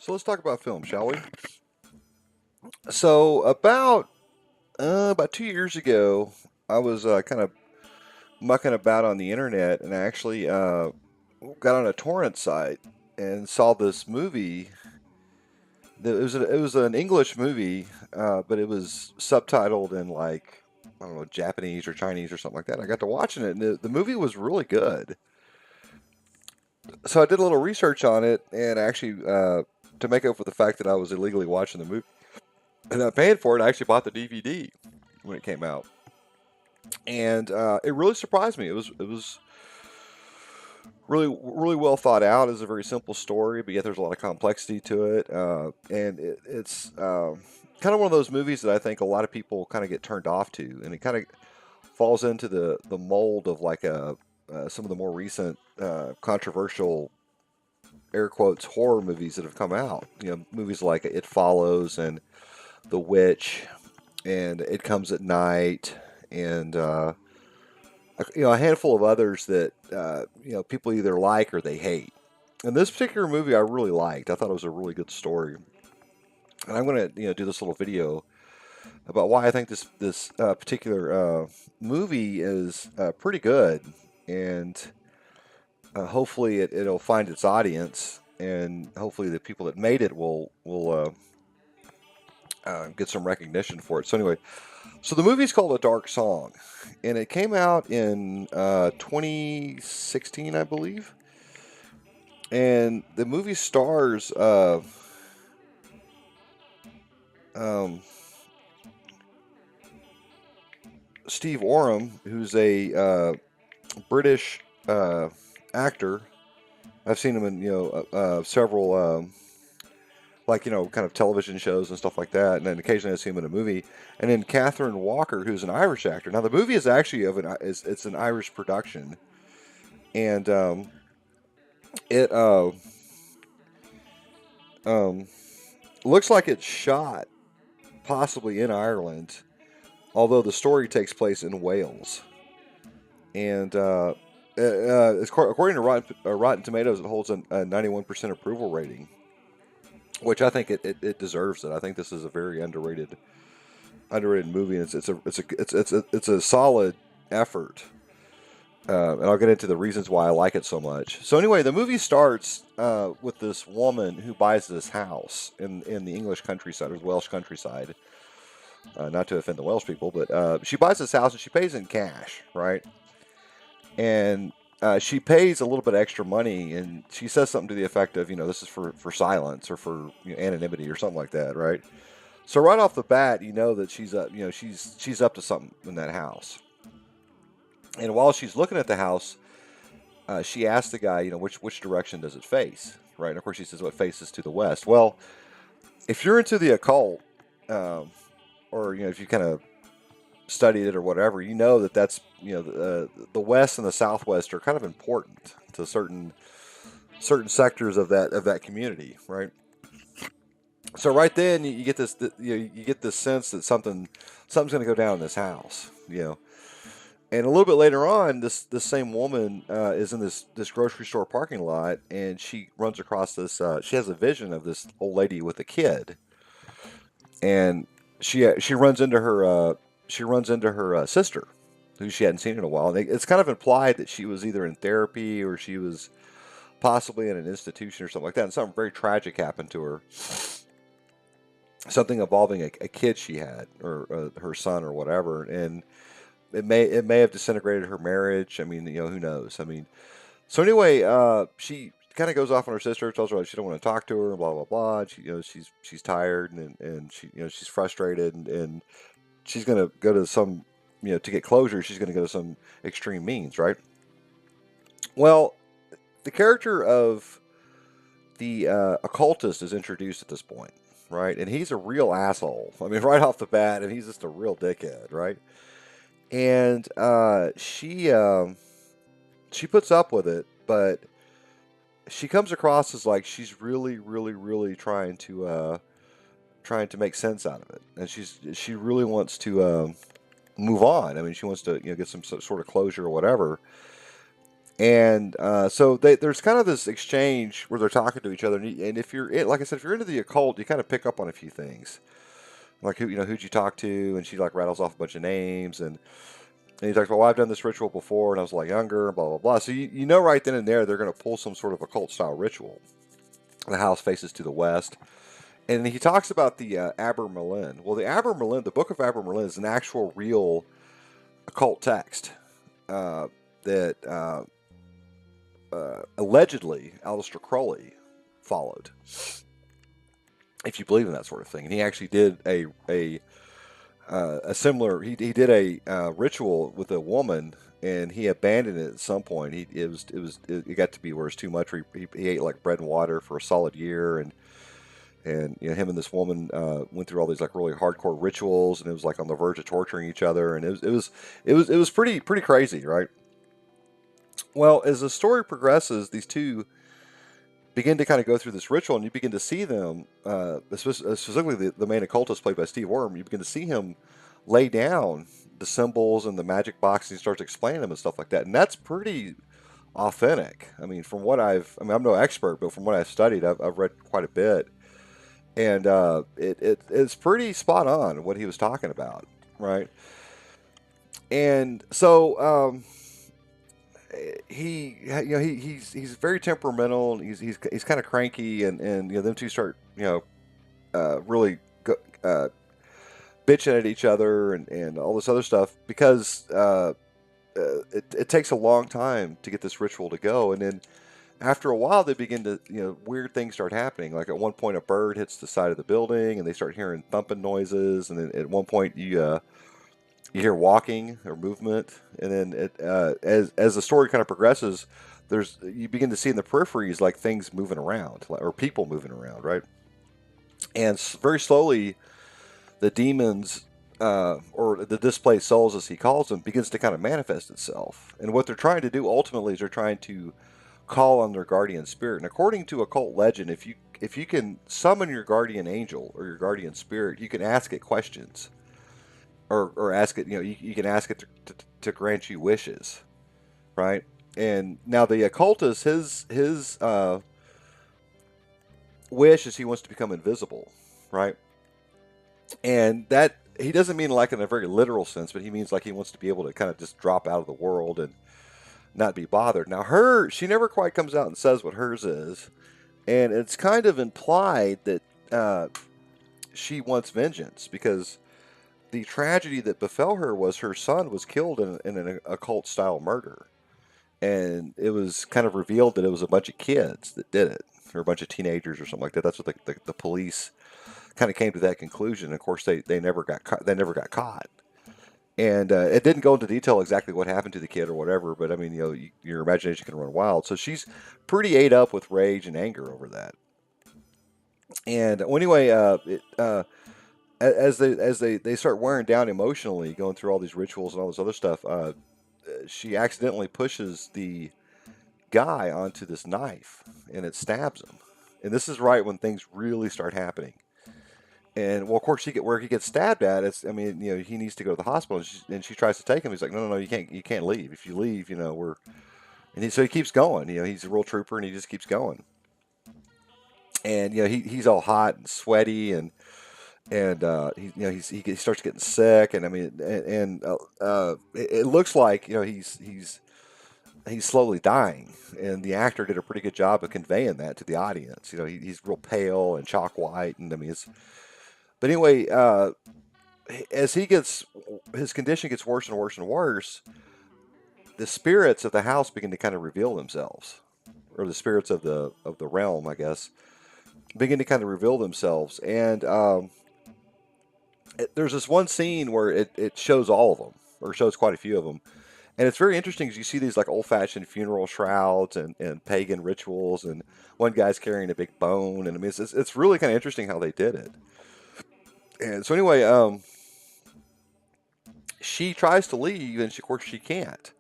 So let's talk about film, shall we? So about 2 years ago, I was kind of mucking about on the internet, and I actually got on a torrent site and saw this movie. It was an English movie, but it was subtitled in like I don't know Japanese or Chinese or something like that. I got to watching it, and the movie was really good. So I did a little research on it, and actually to make up for the fact that I was illegally watching the movie and I paid for it. I actually bought the DVD when it came out, and it really surprised me. It was really well thought out. It's a very simple story, but yet there's a lot of complexity to it, and it's kind of one of those movies that I think a lot of people kind of get turned off to, and it kind of falls into the mold of like some of the more recent controversial air quotes horror movies that have come out. Movies like It Follows and The Witch and It Comes at Night, and a handful of others that people either like or they hate. And this particular movie I really liked. I thought it was a really good story, and I'm going to do this little video about why I think this particular movie is pretty good, and hopefully it'll find its audience, and hopefully the people that made it will get some recognition for it. So anyway, so the movie's called A Dark Song, and it came out in 2016, I believe. And the movie stars um, Steve Oram, who's a British actor. I've seen him in several kind of television shows and stuff like that, and then occasionally I see him in a movie. And then Catherine Walker, who's an Irish actor. Now the movie is actually it's an Irish production, and it um, looks like it's shot possibly in Ireland, although the story takes place in Wales. And according to Rotten Tomatoes, it holds a 91% approval rating, which I think it deserves it. I think this is a very underrated movie, and it's a solid effort. And I'll get into the reasons why I like it so much. So anyway, the movie starts with this woman who buys this house in the English countryside or the Welsh countryside. Not to offend the Welsh people, but she buys this house and she pays in cash, right? And she pays a little bit extra money, and she says something to the effect of, this is for silence or for anonymity or something like that, right? So right off the bat, you know that she's up to something in that house. And while she's looking at the house, she asks the guy, which direction does it face, right? And of course, he says, well, it faces to the west. Well, if you're into the occult, or if you kind of studied it or whatever, you know that's the west and the southwest are kind of important to certain sectors of that community, right? So right then you get this you get this sense that something's going to go down in this house. And a little bit later on, this same woman is in this grocery store parking lot, and she runs across this. She has a vision of this old lady with a kid, and she runs into her sister, who she hadn't seen in a while. And it's kind of implied that she was either in therapy or she was possibly in an institution or something like that. And something very tragic happened to her. Something involving a kid she had, or her son, or whatever, and it may have disintegrated her marriage. I mean, who knows? I mean, so anyway, she kind of goes off on her sister, tells her she don't want to talk to her, blah blah blah. And she's tired, and she's frustrated, and she's gonna go to some to get closure. She's gonna go to some extreme means, right? Well, the character of the occultist is introduced at this point, right? And he's a real asshole. I mean, right off the bat, and he's just a real dickhead, right? And she puts up with it, but she comes across as like she's really, really, really trying to make sense out of it, and she really wants to move on. I mean, she wants to get some sort of closure or whatever. And so there's kind of this exchange where they're talking to each other, and if you're like I said, if you're into the occult, you kind of pick up on a few things, like who'd you talk to, and she like rattles off a bunch of names, and he talks about, well, I've done this ritual before, and I was a lot younger, blah blah blah. So you know right then and there they're going to pull some sort of occult style ritual. The house faces to the west, and he talks about the Abermelin. Well, the Abermelin, the Book of Abermelin, is an actual real occult text uh, that allegedly Aleister Crowley followed, if you believe in that sort of thing. And he actually did a similar. He did a ritual with a woman, and he abandoned it at some point. It got to be where it was too much. He ate like bread and water for a solid year, and him and this woman went through all these like really hardcore rituals, and it was like on the verge of torturing each other, and it was pretty crazy, right? Well, as the story progresses, these two begin to kind of go through this ritual, and you begin to see them, specifically the main occultist played by Steve Worm. You begin to see him lay down the symbols and the magic box, and he starts explaining them and stuff like that, and that's pretty authentic. I mean, I'm no expert, but from what I've studied, I've read quite a bit, and it's pretty spot on what he was talking about, right? And so he's very temperamental. He's kind of cranky, and them two start really bitching at each other and all this other stuff because it takes a long time to get this ritual to go, and then after a while they begin to weird things start happening. Like at one point a bird hits the side of the building, and they start hearing thumping noises, and then at one point you hear walking or movement, and then as the story kind of progresses, you begin to see in the peripheries like things moving around, or people moving around, right? And very slowly, the demons or the displaced souls, as he calls them, begins to kind of manifest itself. And what they're trying to do ultimately is they're trying to call on their guardian spirit. And according to occult legend, if you can summon your guardian angel or your guardian spirit, you can ask it questions or ask it. You can ask it to grant you wishes, right? And now the occultist, his wish is he wants to become invisible, right? And that he doesn't mean like in a very literal sense, but he means like he wants to be able to kind of just drop out of the world and not be bothered. Now she never quite comes out and says what hers is, and it's kind of implied that she wants vengeance because the tragedy that befell her was her son was killed in an occult style murder, and it was kind of revealed that it was a bunch of kids that did it, or a bunch of teenagers or something like that. That's what the police kind of came to that conclusion. Of course, they never got caught. They never got caught, and it didn't go into detail exactly what happened to the kid or whatever. But I mean, your imagination can run wild. So she's pretty ate up with rage and anger over that. And well, anyway, as they start wearing down emotionally, going through all these rituals and all this other stuff, she accidentally pushes the guy onto this knife, and it stabs him. And this is right when things really start happening. And well, of course, where he gets stabbed at. I mean, he needs to go to the hospital, and she tries to take him. He's like, no, no, no, you can't leave. If you leave, we're. So he keeps going. He's a real trooper, and he just keeps going. And he's all hot and sweaty, and he starts getting sick, and I mean, it looks like he's slowly dying, and the actor did a pretty good job of conveying that to the audience. He's real pale and chalk white, and I mean, but anyway, as his condition gets worse and worse and worse, the spirits of the house begin to kind of reveal themselves, or the spirits of the realm, I guess, begin to kind of reveal themselves, and there's this one scene where it shows all of them, or shows quite a few of them. And it's very interesting because you see these like old-fashioned funeral shrouds and pagan rituals, and one guy's carrying a big bone, and I mean it's really kind of interesting how they did it. And so anyway, she tries to leave, and of course she can't.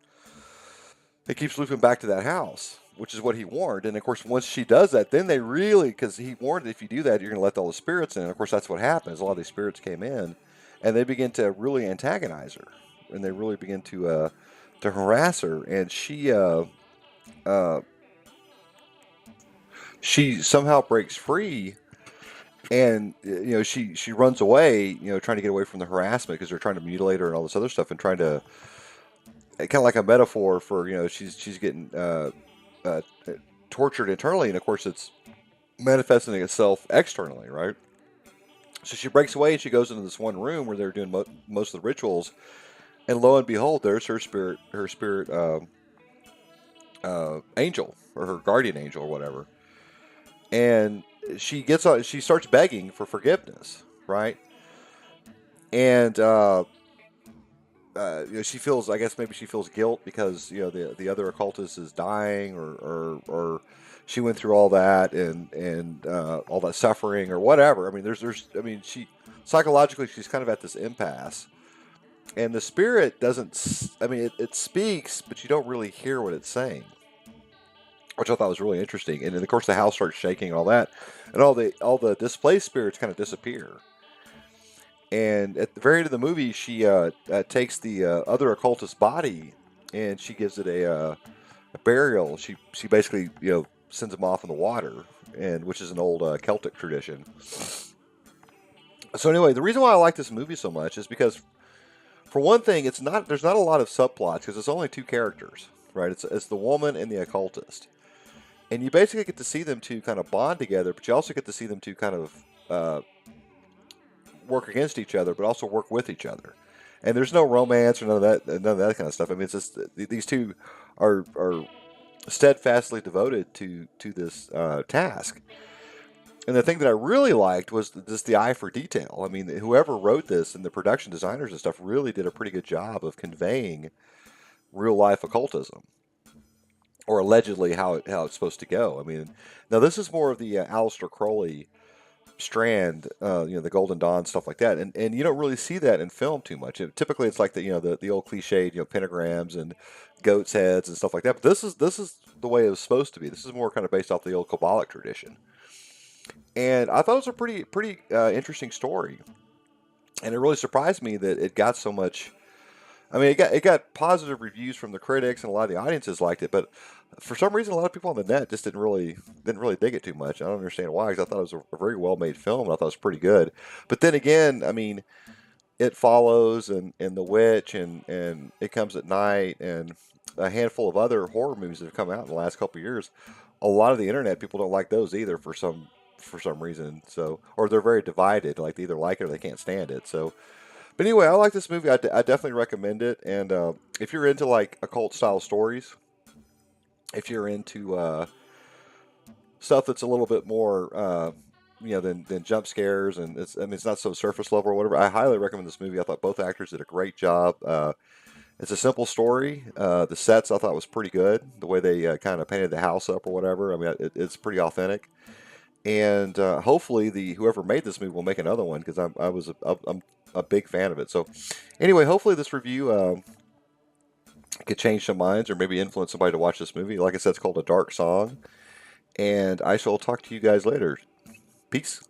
It keeps looping back to that house, which is what he warned. And of course, once she does that, then they really, because he warned that if you do that, you're going to let all the spirits in. And of course, that's what happens. A lot of these spirits came in, and they begin to really antagonize her, and they really begin to harass her. And she uh, she somehow breaks free, and she runs away, trying to get away from the harassment because they're trying to mutilate her and all this other stuff, and trying to, kind of like a metaphor for, she's getting uh, tortured internally, and of course it's manifesting itself externally, right? So she breaks away and she goes into this one room where they're doing most of the rituals, and lo and behold, there's her spirit angel, or her guardian angel or whatever, and she starts begging for forgiveness, right? And she feels, I guess maybe she feels guilt because the other occultist is dying, or she went through all that, and all that suffering or whatever. I mean, I mean, she psychologically she's kind of at this impasse, and the spirit doesn't. I mean, it speaks, but you don't really hear what it's saying, which I thought was really interesting. And then of course the house starts shaking and all that, and all the displaced spirits kind of disappear. And at the very end of the movie, she takes the other occultist body, and she gives it a burial. She basically sends him off in the water, and which is an old Celtic tradition. So anyway, the reason why I like this movie so much is because, for one thing, there's not a lot of subplots because it's only two characters, right? It's the woman and the occultist, and you basically get to see them two kind of bond together, but you also get to see them two kind of work against each other, but also work with each other. And there's no romance or none of that kind of stuff. I mean, it's just these two are steadfastly devoted to this task. And the thing that I really liked was just the eye for detail. I mean, whoever wrote this and the production designers and stuff really did a pretty good job of conveying real life occultism, or allegedly how it's supposed to go. I mean, now this is more of the Aleister Crowley strand, the Golden Dawn, stuff like that, and you don't really see that in film too much. Typically, it's like the old cliched, pentagrams and goats' heads and stuff like that. But this is the way it was supposed to be. This is more kind of based off the old Kabbalic tradition, and I thought it was a pretty interesting story, and it really surprised me that it got so much. I mean, it got positive reviews from the critics, and a lot of the audiences liked it, but for some reason, a lot of people on the net just didn't really dig it too much. I don't understand why, because I thought it was a very well made film, and I thought it was pretty good. But then again, I mean, It Follows, and The Witch, and It Comes at Night, and a handful of other horror movies that have come out in the last couple of years. A lot of the internet people don't like those either for some reason. So, or they're very divided. Like they either like it or they can't stand it. So, but anyway, I like this movie. I definitely recommend it. And if you're into like occult style stories, if you're into stuff that's a little bit more, than jump scares, and it's not so surface level or whatever, I highly recommend this movie. I thought both actors did a great job. It's a simple story. The sets I thought was pretty good. The way they kind of painted the house up or whatever. I mean, it's pretty authentic. And hopefully, the whoever made this movie will make another one, because I'm a big fan of it. So anyway, hopefully this review could change some minds, or maybe influence somebody to watch this movie. Like I said, it's called A Dark Song, and I shall talk to you guys later. Peace.